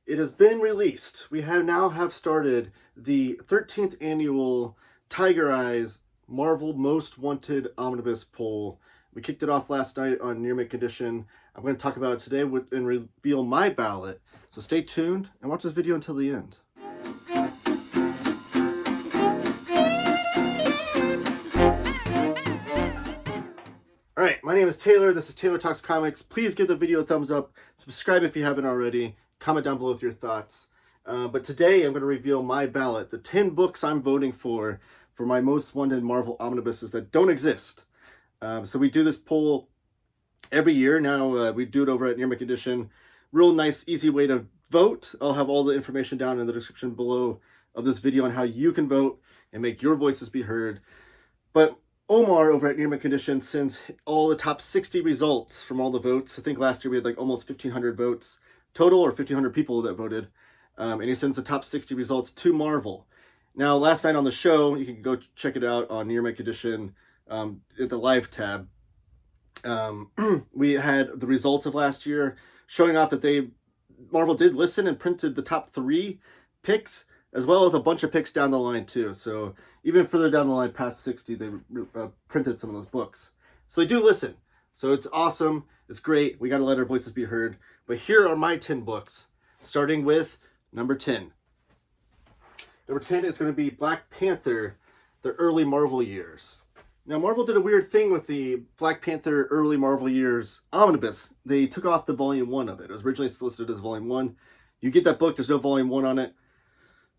It has been released. We have started the 13th annual Tiger Eyes Marvel Most Wanted Omnibus poll. We kicked it off last night on Near Mint Condition. I'm going to talk about it today and reveal my ballot. So stay tuned and watch this video until the end. Alright, my name is Taylor. This is Taylor Talks Comics. Please give the video a thumbs up. Subscribe if you haven't already. Comment down below with your thoughts. But today I'm going to reveal my ballot, the 10 books I'm voting for my most wanted Marvel omnibuses that don't exist. So we do this poll every year. Now we do it over at Near Mint Condition. Real nice, easy way to vote. I'll have all the information down in the description below of this video on how you can vote and make your voices be heard. But Omar over at Near Mint Condition sends all the top 60 results from all the votes. I think last year we had like almost 1,500 votes total, or 1,500 people that voted. And he sends the top 60 results to Marvel. Now, last night on the show, you can go check it out on Near Mint Condition at the live tab. We had the results of last year showing off that Marvel did listen and printed the top 3 picks, as well as a bunch of picks down the line too. So even further down the line past 60, they printed some of those books. So they do listen. So it's awesome. It's great. We got to let our voices be heard. But here are my 10 books, starting with number 10. Number 10 is going to be Black Panther, the early Marvel years. Now, Marvel did a weird thing with the Black Panther early Marvel years omnibus. They took off the volume 1 of it. It was originally listed as volume 1. You get that book, there's no volume 1 on it.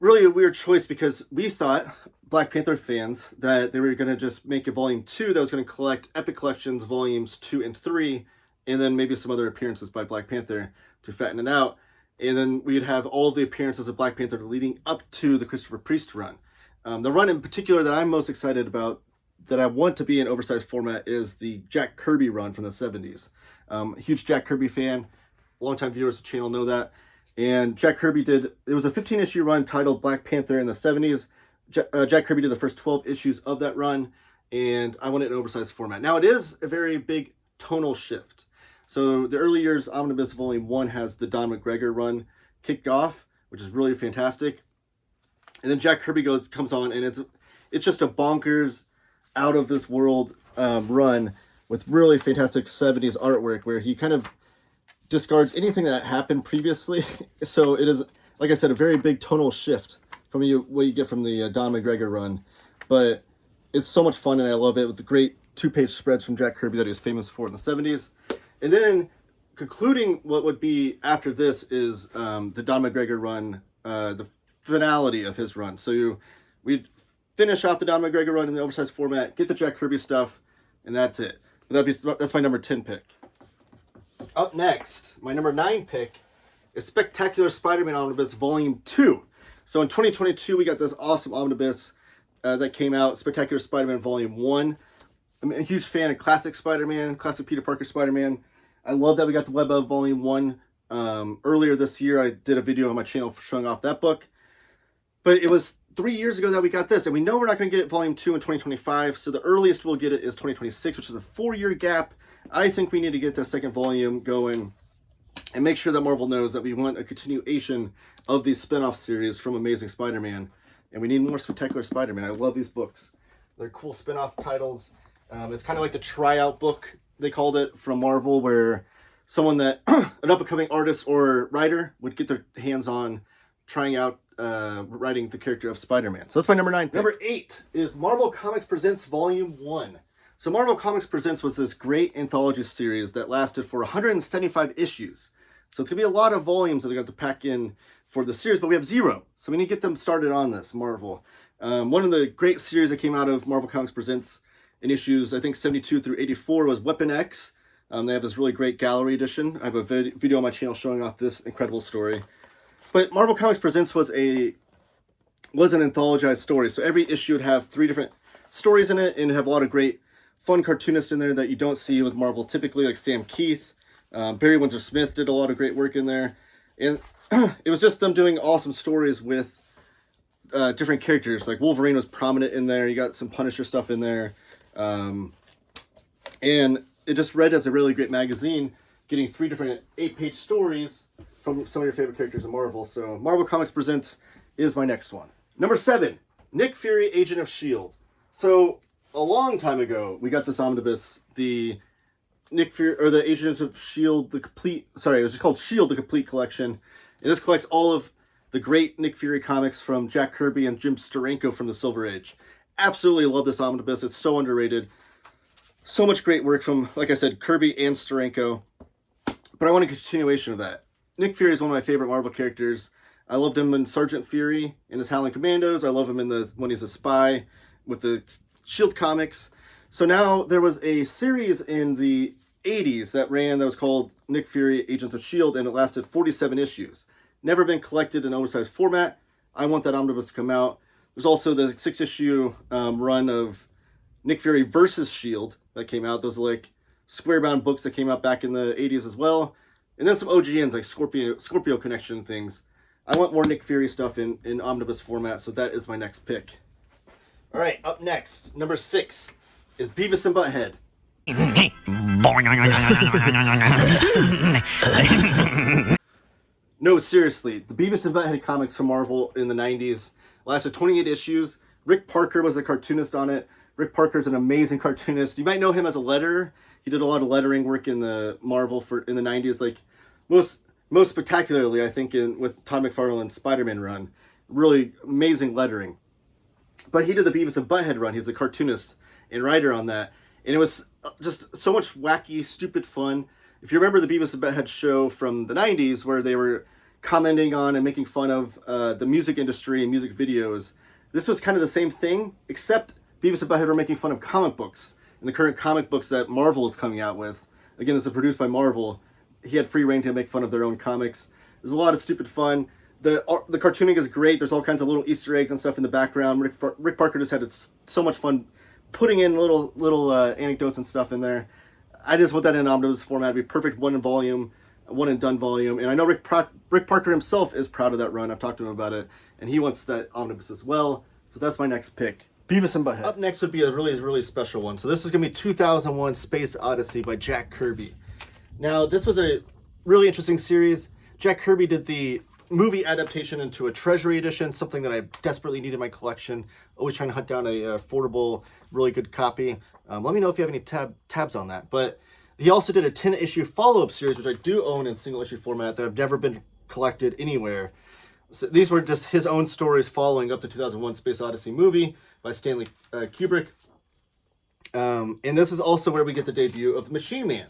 Really a weird choice, because we thought, Black Panther fans, that they were going to just make a volume 2 that was going to collect Epic Collections volumes 2 and 3, and then maybe some other appearances by Black Panther to fatten it out. And then we'd have all the appearances of Black Panther leading up to the Christopher Priest run. The run in particular that I'm most excited about, that I want to be in oversized format, is the Jack Kirby run from the 70s. Huge Jack Kirby fan. Longtime viewers of the channel know that. And Jack Kirby it was a 15-issue run titled Black Panther in the 70s. Jack Kirby did the first 12 issues of that run, and I want it in oversized format. Now, it is a very big tonal shift. So the early years Omnibus Volume 1 has the Don McGregor run kicked off, which is really fantastic. And then Jack Kirby comes on, and it's just a bonkers, out of this world run with really fantastic 70s artwork, where he kind of discards anything that happened previously. So it is, like I said, a very big tonal shift from what you get from the Don McGregor run. But it's so much fun, and I love it, with the great 2-page spreads from Jack Kirby that he was famous for in the 70s. And then concluding what would be after this is the Don McGregor run, the finality of his run. So we'd finish off the Don McGregor run in the oversized format, get the Jack Kirby stuff, and that's it. But that's my number 10 pick. Up next, my number 9 pick is Spectacular Spider-Man Omnibus Volume 2. So in 2022, we got this awesome omnibus that came out, Spectacular Spider-Man Volume 1. I'm a huge fan of classic Spider-Man, classic Peter Parker Spider-Man. I love that we got the Web of Volume 1. Earlier this year, I did a video on my channel showing off that book. But it was 3 years ago that we got this, and we know we're not going to get it Volume 2 in 2025, so the earliest we'll get it is 2026, which is a 4-year gap. I think we need to get the second volume going and make sure that Marvel knows that we want a continuation of these spin-off series from Amazing Spider-Man, and we need more Spectacular Spider-Man. I love these books. They're cool spin-off titles. It's kind of like the tryout book, they called it, from Marvel, where someone that, an up-and-coming artist or writer, would get their hands on trying out writing the character of Spider-Man. So that's my number 9 pick. Number 8 is Marvel Comics Presents Volume 1. So Marvel Comics Presents was this great anthology series that lasted for 175 issues. So it's going to be a lot of volumes that they're going to have to pack in for the series, but we have 0. So we need to get them started on this, Marvel. One of the great series that came out of Marvel Comics Presents in issues, I think 72 through 84, was Weapon X. They have this really great gallery edition. I have a video on my channel showing off this incredible story. But Marvel Comics Presents was an anthologized story. So every issue would have 3 different stories in it, and have a lot of great fun cartoonists in there that you don't see with Marvel typically, like Sam Keith. Barry Windsor Smith did a lot of great work in there. And it was just them doing awesome stories with different characters. Like Wolverine was prominent in there. You got some Punisher stuff in there. And it just read as a really great magazine, getting 3 different 8-page stories from some of your favorite characters in Marvel. So Marvel Comics Presents is my next one. Number 7, Nick Fury, Agent of S.H.I.E.L.D. So a long time ago, we got this omnibus, the Nick Fury, or the Agents of S.H.I.E.L.D, the complete, sorry, it was just called S.H.I.E.L.D, the complete collection. And this collects all of the great Nick Fury comics from Jack Kirby and Jim Steranko from the Silver Age. Absolutely love this omnibus. It's so underrated. So much great work from, like I said, Kirby and Steranko. But I want a continuation of that. Nick Fury is one of my favorite Marvel characters. I loved him in Sergeant Fury in his Howling Commandos. I love him in when he's a spy with the S.H.I.E.L.D. comics. So now there was a series in the 80s that was called Nick Fury, Agents of S.H.I.E.L.D., and it lasted 47 issues. Never been collected in oversized format. I want that omnibus to come out. There's also the 6-issue run of Nick Fury versus S.H.I.E.L.D. that came out. Those are like square-bound books that came out back in the 80s as well. And then some OGNs like Scorpio Connection things. I want more Nick Fury stuff in omnibus format, so that is my next pick. All right, up next, number 6 is Beavis and Butthead. No, seriously, the Beavis and Butthead comics from Marvel in the 90s lasted 28 issues. Rick Parker was the cartoonist on it. Rick Parker's an amazing cartoonist. You might know him as a letterer. He did a lot of lettering work in the Marvel in the 90s, like most spectacularly, I think, with Todd McFarlane's Spider-Man run. Really amazing lettering. But he did the Beavis and Butthead run. He's a cartoonist and writer on that. And it was just so much wacky, stupid fun. If you remember the Beavis and Butthead show from the 90s, where they were commenting on and making fun of the music industry and music videos, this was kind of the same thing, except Beavis and Butthead were making fun of comic books and the current comic books that Marvel is coming out with. Again, this is produced by Marvel. He had free reign to make fun of their own comics. There's a lot of stupid fun. The cartooning is great. There's all kinds of little Easter eggs and stuff in the background. Rick Parker just had so much fun putting in little anecdotes and stuff in there. I just want that in omnibus format. It'd be perfect one and done volume. And I know Rick Parker himself is proud of that run. I've talked to him about it, and he wants that omnibus as well. So that's my next pick. Beavis and Butthead. Up next would be a really, really special one. So this is going to be 2001 Space Odyssey by Jack Kirby. Now, this was a really interesting series. Jack Kirby did the movie adaptation into a Treasury edition, something that I desperately need in my collection. Always trying to hunt down a affordable, really good copy. Let me know if you have any tabs on that. But he also did a 10-issue follow-up series, which I do own in single-issue format, that have never been collected anywhere. So these were just his own stories following up the 2001 Space Odyssey movie by Stanley Kubrick. And this is also where we get the debut of Machine Man.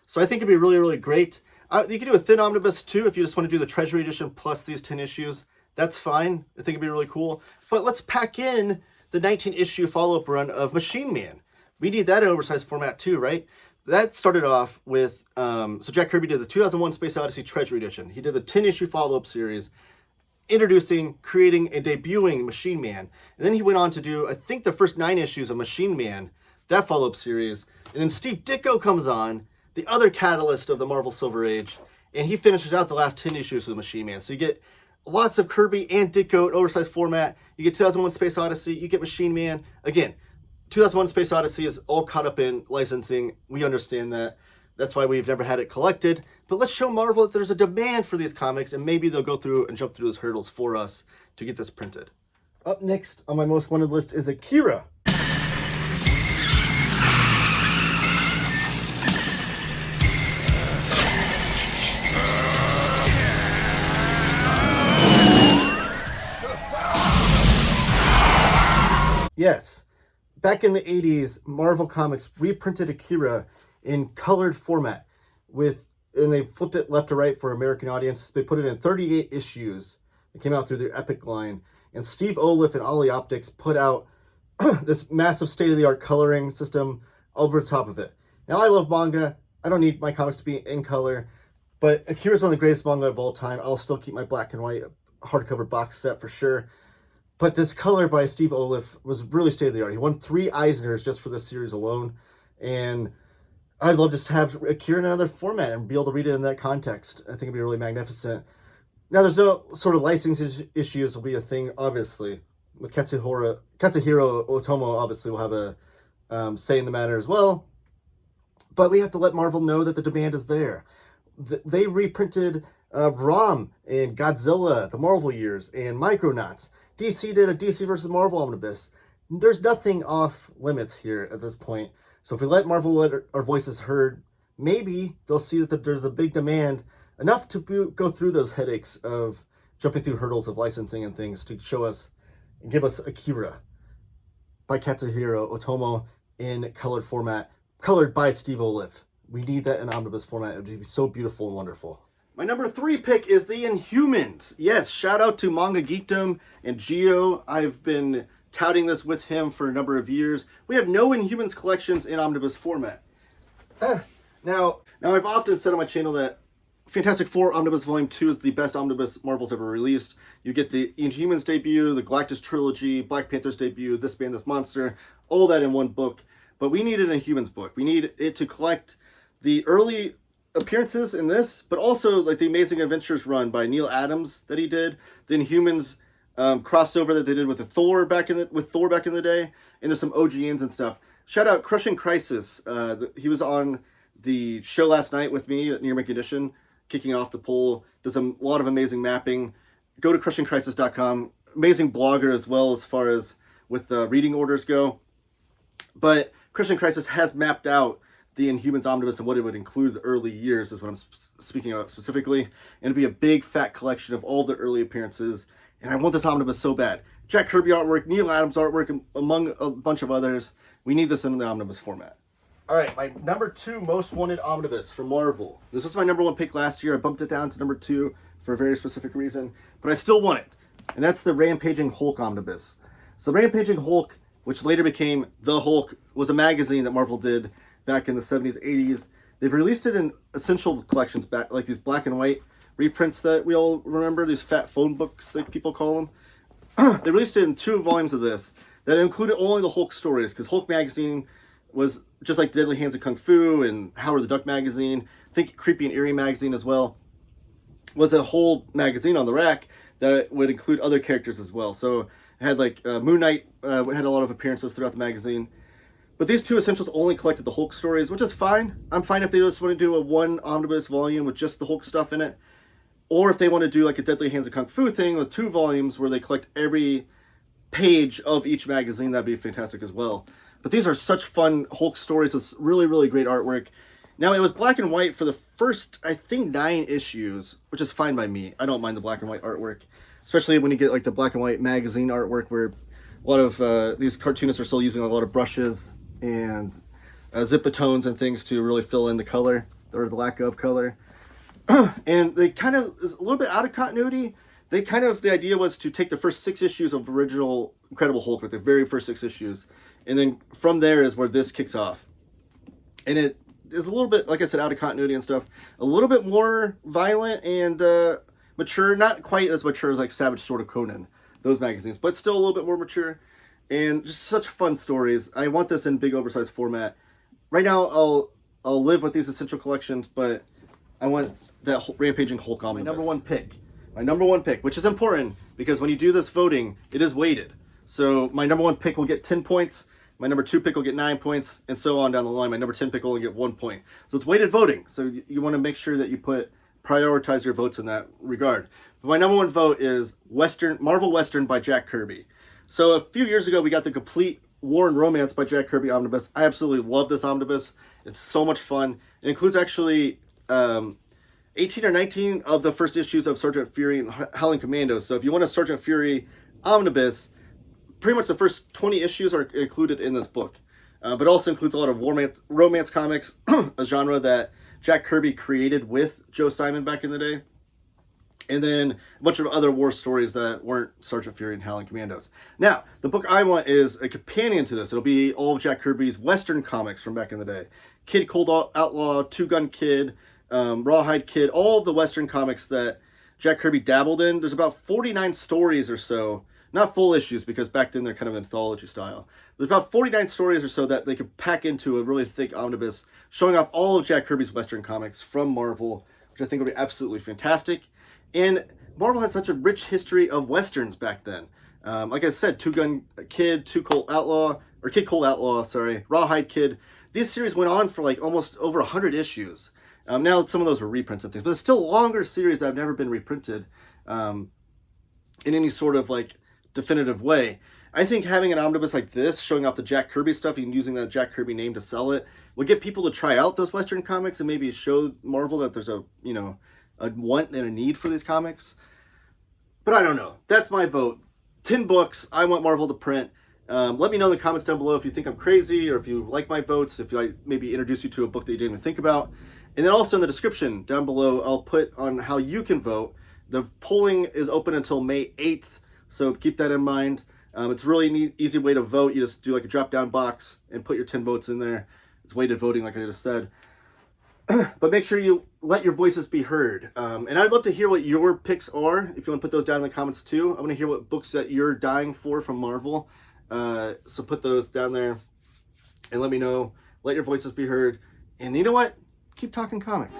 So I think it'd be really, really great. You can do a thin omnibus too if you just want to do the Treasury edition plus these 10 issues. That's fine. I think it'd be really cool. But let's pack in the 19-issue follow-up run of Machine Man. We need that in oversized format too, right? That started off with, so Jack Kirby did the 2001 Space Odyssey Treasury edition. He did the 10-issue follow-up series, introducing, creating, and debuting Machine Man. And then he went on to do, I think, the first 9 issues of Machine Man, that follow-up series. And then Steve Ditko comes on, the other catalyst of the Marvel Silver Age, and he finishes out the last 10 issues with Machine Man. So you get lots of Kirby and Ditko in oversized format. You get 2001 Space Odyssey, you get Machine Man. Again, 2001 Space Odyssey is all caught up in licensing. We understand that. That's why we've never had it collected. But let's show Marvel that there's a demand for these comics, and maybe they'll go through and jump through those hurdles for us to get this printed. Up next on my most wanted list is Akira. Yes, back in the 80s, Marvel Comics reprinted Akira in colored format and they flipped it left to right for American audience. They put it in 38 issues. It came out through their Epic line. And Steve Oliffe and Ollie Optics put out this massive state-of-the-art coloring system over the top of it. Now, I love manga. I don't need my comics to be in color. But Akira is one of the greatest manga of all time. I'll still keep my black and white hardcover box set for sure. But this color by Steve Oliffe was really state-of-the-art. He won 3 Eisners just for this series alone. And I'd love to have Akira in another format and be able to read it in that context. I think it'd be really magnificent. Now, there's no sort of licensing issues will be a thing, obviously. With Katsuhiro Otomo, obviously, will have a say in the matter as well. But we have to let Marvel know that the demand is there. They reprinted Rom and Godzilla, the Marvel years, and Micronauts. DC did a DC versus Marvel omnibus. There's nothing off limits here at this point. So if we let Marvel let our voices heard, maybe they'll see that there's a big demand, enough to go through those headaches of jumping through hurdles of licensing and things to show us and give us Akira by Katsuhiro Otomo in colored format, colored by Steve Oliffe. We need that in omnibus format. It would be so beautiful and wonderful. My number 3 pick is the Inhumans. Yes, shout out to Manga Geekdom and Geo. I've been touting this with him for a number of years. We have no Inhumans collections in omnibus format. Now I've often said on my channel that Fantastic Four Omnibus Volume 2 is the best omnibus Marvel's ever released. You get the Inhumans debut, the Galactus trilogy, Black Panther's debut, This Band, This Monster, all that in one book. But we needed an Inhumans book. We need it to collect the early appearances in this, but also like the Amazing Adventures run by Neil Adams that he did, the Inhumans crossover that they did with Thor back in the day, and there's some OGNs and stuff. Shout out Crushing Crisis. He was on the show last night with me at Near Make Edition, kicking off the poll. Does a lot of amazing mapping. Go to crushingcrisis.com. Amazing blogger as well as far as with reading orders go. But Crushing Crisis has mapped out the Inhumans omnibus and what it would include the early years is what I'm speaking about specifically. And it'd be a big fat collection of all the early appearances. And I want this omnibus so bad. Jack Kirby artwork, Neil Adams artwork, among a bunch of others. We need this in the omnibus format. All right, my number 2 most wanted omnibus from Marvel. This was my number 1 pick last year. I bumped it down to number 2 for a very specific reason, but I still want it. And that's the Rampaging Hulk omnibus. So Rampaging Hulk, which later became The Hulk, was a magazine that Marvel did back in the 70s, 80s. They've released it in essential collections, back like these black and white reprints that we all remember, these fat phone books like people call them. They released it in 2 volumes of this that included only the Hulk stories, because Hulk magazine was just like Deadly Hands of Kung Fu and Howard the Duck magazine, I think Creepy and Eerie magazine as well, was a whole magazine on the rack that would include other characters as well. So it had like Moon Knight had a lot of appearances throughout the magazine. But these 2 essentials only collected the Hulk stories, which is fine. I'm fine if they just want to do a 1 omnibus volume with just the Hulk stuff in it. Or if they want to do like a Deadly Hands of Kung Fu thing with 2 volumes where they collect every page of each magazine, that'd be fantastic as well. But these are such fun Hulk stories with really, really great artwork. Now, it was black and white for the first, I think, 9 issues, which is fine by me. I don't mind the black and white artwork, especially when you get like the black and white magazine artwork where a lot of these cartoonists are still using a lot of brushes and zip-a-tones and things to really fill in the color, or the lack of color. And they kind of is a little bit out of continuity. The idea was to take the first 6 issues of original Incredible Hulk, like the very first 6 issues, and then from there is where this kicks off. And it is a little bit, like I said, out of continuity and stuff. A little bit more violent and mature. Not quite as mature as like Savage Sword of Conan, those magazines, but still a little bit more mature. And just such fun stories. I want this in big oversized format. Right now, I'll live with these essential collections, but I want that Rampaging Hulk omnibus. My number one pick, which is important because when you do this voting, it is weighted. So my number 1 pick will get 10 points. My number 2 pick will get 9 points, and so on down the line. My number 10 pick will only get 1 point. So it's weighted voting. So you want to make sure that you prioritize your votes in that regard. But my number 1 vote is Marvel Western by Jack Kirby. So a few years ago, we got the complete War and Romance by Jack Kirby omnibus. I absolutely love this omnibus. It's so much fun. It includes actually 18 or 19 of the first issues of Sergeant Fury and Howling Commandos. So if you want a Sergeant Fury omnibus, pretty much the first 20 issues are included in this book. But also includes a lot of romance comics, a genre that Jack Kirby created with Joe Simon back in the day. And then a bunch of other war stories that weren't Sergeant Fury and Howling Commandos. Now, the book I want is a companion to this. It'll be all of Jack Kirby's Western comics from back in the day. Kid Cold Outlaw, Two Gun Kid, Rawhide Kid, all of the Western comics that Jack Kirby dabbled in. There's about 49 stories or so. Not full issues, because back then they're kind of anthology style. There's about 49 stories or so that they could pack into a really thick omnibus, showing off all of Jack Kirby's Western comics from Marvel, which I think would be absolutely fantastic. And Marvel had such a rich history of Westerns back then. Like I said, Two Gun Kid, Kid Cold Outlaw, Rawhide Kid. These series went on for like almost over 100 issues. Now some of those were reprints and things, but it's still a longer series that have never been reprinted in any sort of like definitive way. I think having an omnibus like this, showing off the Jack Kirby stuff and using that Jack Kirby name to sell it, would get people to try out those Western comics and maybe show Marvel that there's a, you know, a want and a need for these comics. But I don't know. That's my vote. 10 books I want Marvel to print. Let me know in the comments down below if you think I'm crazy or if you like my votes, if I maybe introduce you to a book that you didn't even think about. And then also in the description down below, I'll put on how you can vote. The polling is open until May 8th, so keep that in mind. It's a really easy way to vote. You just do like a drop-down box and put your 10 votes in there. It's weighted voting like I just said. But make sure you let your voices be heard. And I'd love to hear what your picks are. If you want to put those down in the comments too. I want to hear what books that you're dying for from Marvel. So put those down there and let me know. Let your voices be heard. And you know what? Keep talking comics.